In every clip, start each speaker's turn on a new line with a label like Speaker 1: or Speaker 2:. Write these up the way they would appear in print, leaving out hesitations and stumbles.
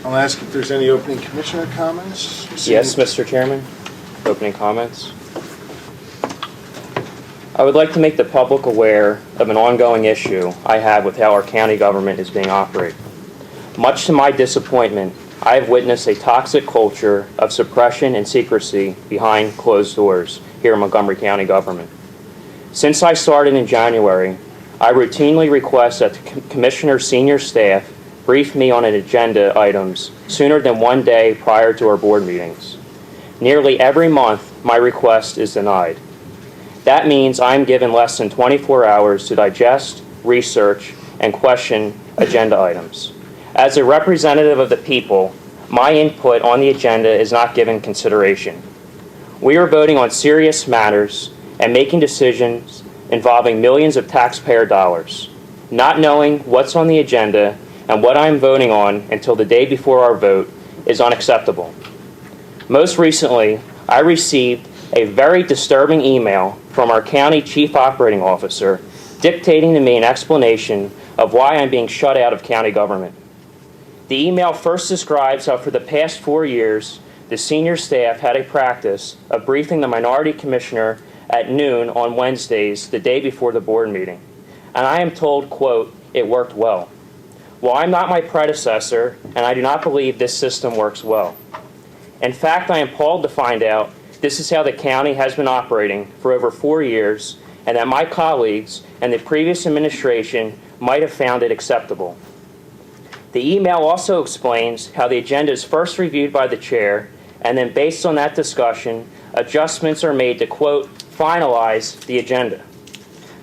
Speaker 1: I'll ask if there's any opening commissioner comments.
Speaker 2: Yes, Mr. Chairman. Opening comments. I would like to make the public aware of an ongoing issue I have with how our county government is being operated. Much to my disappointment, I have witnessed a toxic culture of suppression and secrecy behind closed doors here in Montgomery County government. Since I started in January, I routinely request that the Commissioner's senior staff brief me on an agenda items sooner than one day prior to our board meetings. Nearly every month, my request is denied. That means I'm given less than 24 hours to digest, research, and question agenda items. As a representative of the people, my input on the agenda is not given consideration. We are voting on serious matters and making decisions involving millions of taxpayer dollars. Not knowing what's on the agenda and what I'm voting on until the day before our vote is unacceptable. Most recently, I received a very disturbing email from our county chief operating officer dictating to me an explanation of why I'm being shut out of county government. The email first describes how for the past 4 years, the senior staff had a practice of briefing the minority commissioner at noon on Wednesdays, the day before the board meeting. And I am told, quote, it worked well. Well, I'm not my predecessor, and I do not believe this system works well. In fact, I am appalled to find out this is how the county has been operating for over 4 years, and that my colleagues and the previous administration might have found it acceptable. The email also explains how the agenda is first reviewed by the chair, and then based on that discussion, adjustments are made to, quote, finalize the agenda.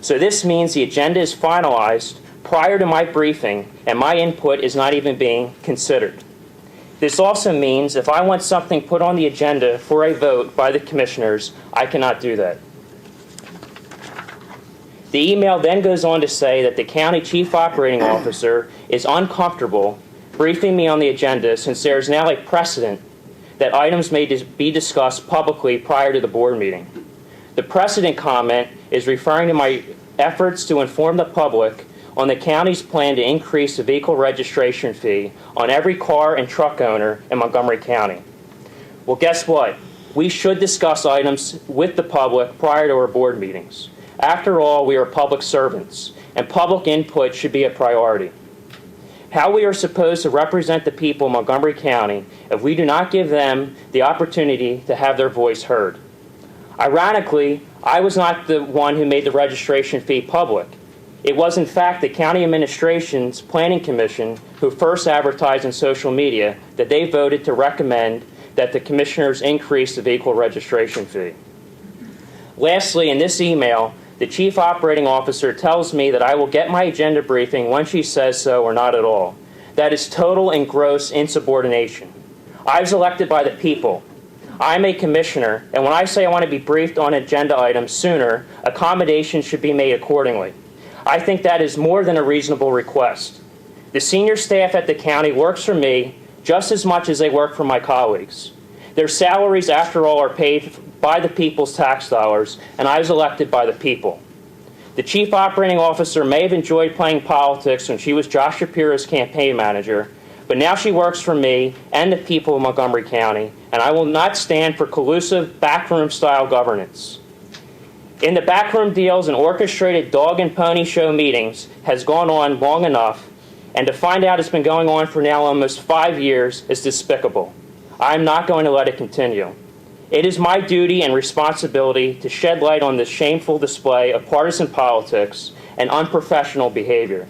Speaker 2: So this means the agenda is finalized prior to my briefing, and my input is not even being considered. This also means if I want something put on the agenda for a vote by the commissioners, I cannot do that. The email then goes on to say that the county chief operating officer is uncomfortable briefing me on the agenda since there is now a precedent that items may be discussed publicly prior to the board meeting. The precedent comment is referring to my efforts to inform the public on the county's plan to increase the vehicle registration fee on every car and truck owner in Montgomery County. Well, guess what? We should discuss items with the public prior to our board meetings. After all, we are public servants, and public input should be a priority. How we are supposed to represent the people of Montgomery County if we do not give them the opportunity to have their voice heard? Ironically, I was not the one who made the registration fee public. It was, in fact, the county administration's planning commission who first advertised on social media that they voted to recommend that the commissioners increase the vehicle registration fee. Lastly, in this email, the chief operating officer tells me that I will get my agenda briefing when she says so or not at all. That is total and gross insubordination. I was elected by the people. I'm a commissioner, and when I say I want to be briefed on agenda items sooner, accommodations should be made accordingly. I think that is more than a reasonable request. The senior staff at the county works for me just as much as they work for my colleagues. Their salaries, after all, are paid by the people's tax dollars, and I was elected by the people. The chief operating officer may have enjoyed playing politics when she was Josh Shapiro's campaign manager, but now she works for me and the people of Montgomery County, and I will not stand for collusive backroom-style governance. In the backroom deals and orchestrated dog and pony show meetings has gone on long enough, and to find out it's been going on for now almost 5 years is despicable. I'm not going to let it continue. It is my duty and responsibility to shed light on this shameful display of partisan politics and unprofessional behavior.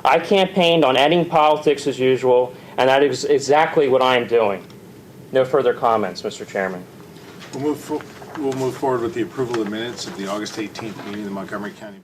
Speaker 2: I campaigned on ending politics as usual, and that is exactly what I am doing. No further comments, Mr. Chairman.
Speaker 1: We'll move forward with the approval of minutes of the August 18th meeting of the Montgomery County.